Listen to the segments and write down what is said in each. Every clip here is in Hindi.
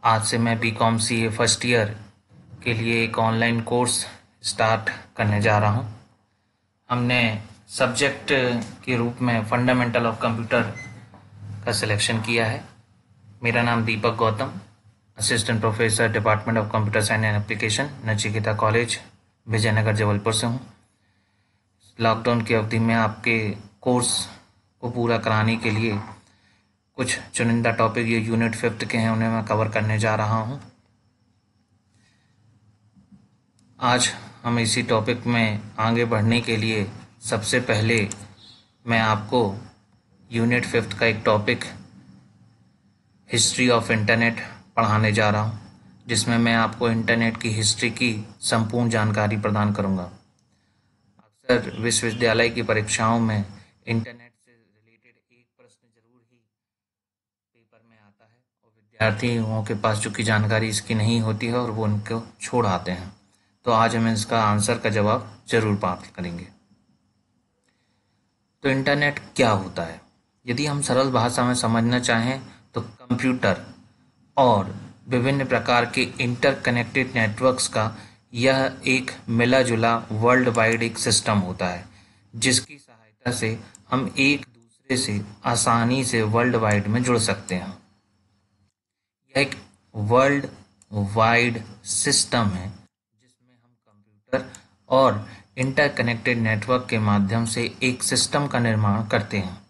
आज से मैं बीकॉम सीए फर्स्ट ईयर के लिए एक ऑनलाइन कोर्स स्टार्ट करने जा रहा हूँ। हमने सब्जेक्ट के रूप में फंडामेंटल ऑफ कंप्यूटर का सिलेक्शन किया है। मेरा नाम Deepak Gautam, assistant professor department of computer science and application, Nachiketa college, Vijayanagar, Jabalpur से हूँ। लॉकडाउन की अवधि में आपके कोर्स को पूरा कराने के लिए कुछ चुनिंदा टॉपिक ये यूनिट 5 के हैं, उन्हें मैं कवर करने जा रहा हूँ। आज हम इसी टॉपिक में आगे बढ़ने के लिए सबसे पहले मैं आपको यूनिट 5 का एक टॉपिक हिस्ट्री ऑफ इंटरनेट पढ़ाने जा रहा हूँ, जिसमें मैं आपको इंटरनेट की हिस्ट्री की संपूर्ण जानकारी प्रदान करूँगा। अक्सर विश्वविद्यालय की परीक्षाओं में इंटरनेट से रिलेटेड एक प्रश्न जरूर ही पेपर में आता है और विद्यार्थियों के पास चूंकि जानकारी इसकी नहीं होती है और वो उनको छोड़ आते हैं। तो आज हम इसका आंसर का जवाब जरूर प्राप्त करेंगे। तो इंटरनेट क्या होता है? यदि हम सरल भाषा में समझना चाहें तो कंप्यूटर और विभिन्न प्रकार के इंटरकनेक्टेड नेटवर्क्स का यह एक मिला जुला वर्ल्ड वाइड एक सिस्टम होता है, जिसकी सहायता से हम एक दूसरे से आसानी से वर्ल्ड वाइड में जुड़ सकते हैं। यह एक वर्ल्ड वाइड सिस्टम है जिसमें हम कंप्यूटर और इंटरकनेक्टेड नेटवर्क के माध्यम से एक सिस्टम का निर्माण करते हैं।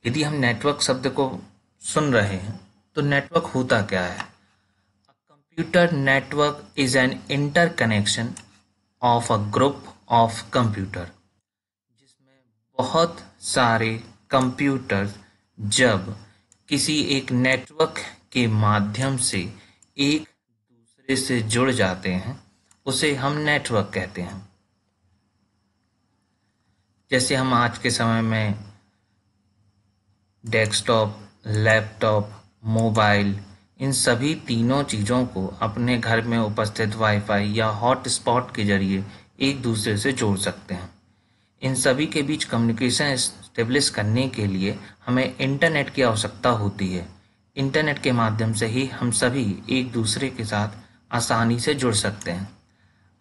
यदि हम नेटवर्क शब्द को सुन रहे हैं तो नेटवर्क होता क्या है? A computer network is an interconnection of a group of computer, जिसमें बहुत सारे कंप्यूटर जब किसी एक नेटवर्क के माध्यम से एक दूसरे से जुड़ जाते हैं उसे हम नेटवर्क कहते हैं। जैसे हम आज के समय में डेस्कटॉप, लैपटॉप, मोबाइल, इन सभी तीनों चीज़ों को अपने घर में उपस्थित वाईफाई या हॉटस्पॉट के जरिए एक दूसरे से जोड़ सकते हैं। इन सभी के बीच कम्युनिकेशन एस्टेब्लिश करने के लिए हमें इंटरनेट की आवश्यकता होती है। इंटरनेट के माध्यम से ही हम सभी एक दूसरे के साथ आसानी से जुड़ सकते हैं।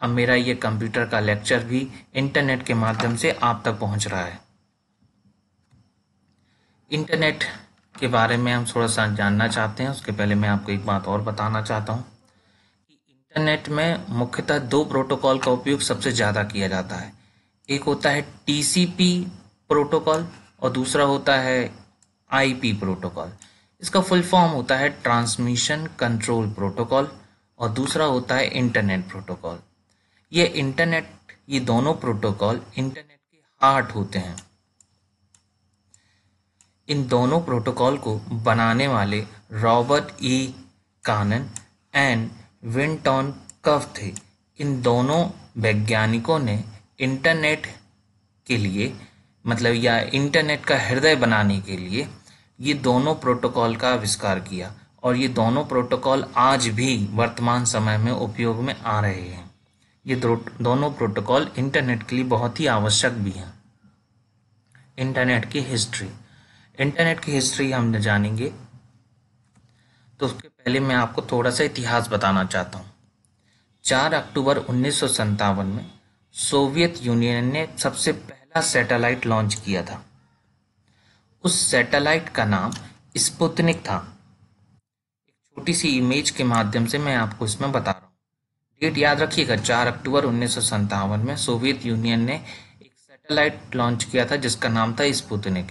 अब मेरा ये कंप्यूटर का लेक्चर भी इंटरनेट के माध्यम से आप तक पहुंच रहा है। इंटरनेट के बारे में हम थोड़ा सा जानना चाहते हैं। उसके पहले मैं आपको एक बात और बताना चाहता हूँ कि इंटरनेट में मुख्यतः 2 प्रोटोकॉल का उपयोग सबसे ज़्यादा किया जाता है। एक होता है टीसीपी प्रोटोकॉल और दूसरा होता है आईपी प्रोटोकॉल। इसका फुल फॉर्म होता है ट्रांसमिशन कंट्रोल प्रोटोकॉल और दूसरा होता है इंटरनेट प्रोटोकॉल। ये दोनों प्रोटोकॉल इंटरनेट के हार्ट होते हैं। इन दोनों प्रोटोकॉल को बनाने वाले Robert E Kanan and Vinton curve थे। इन दोनों वैज्ञानिकों ने इंटरनेट के लिए या इंटरनेट का हृदय बनाने के लिए ये दोनों प्रोटोकॉल का आविष्कार किया और ये दोनों प्रोटोकॉल आज भी वर्तमान समय में उपयोग में आ रहे हैं। ये दोनों प्रोटोकॉल इंटरनेट के लिए बहुत ही आवश्यक भी हैं। इंटरनेट की हिस्ट्री हम जानेंगे तो उसके पहले मैं आपको थोड़ा सा इतिहास बताना चाहता हूँ। 4 अक्टूबर 1957 में सोवियत यूनियन ने सबसे पहला सैटेलाइट लॉन्च किया था। उस सैटेलाइट का नाम स्पुतनिक था। एक छोटी सी इमेज के माध्यम से मैं आपको इसमें बता रहा हूँ। डेट याद रखिएगा, 4 अक्टूबर 1957 में सोवियत यूनियन ने एक सैटेलाइट लॉन्च किया था जिसका नाम था स्पुतनिक।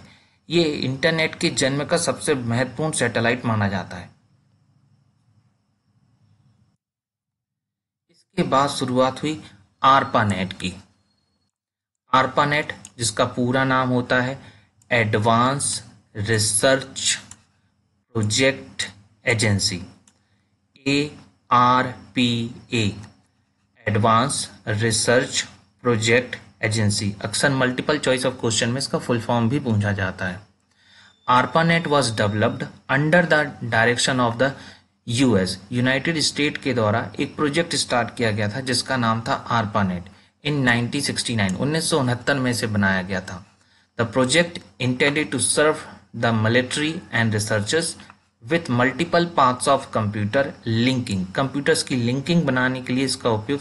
ये इंटरनेट के जन्म का सबसे महत्वपूर्ण सैटेलाइट माना जाता है। इसके बाद शुरुआत हुई आरपानेट की। आरपानेट, जिसका पूरा नाम होता है advance research project agency, ARPA, advance research project agency. अक्सर मल्टीपल चॉइस ऑफ क्वेश्चन में इसका फुल फॉर्म भी पूछा जाता है। ARPANET was developed under the direction of the US, United state के द्वारा एक प्रोजेक्ट स्टार्ट किया गया था जिसका नाम था ARPANET इन 1969 में से बनाया गया था। The project intended to serve the military and researchers with multiple paths of computer linking, computers की लिंकिंग बनाने के लिए इसका उपयोग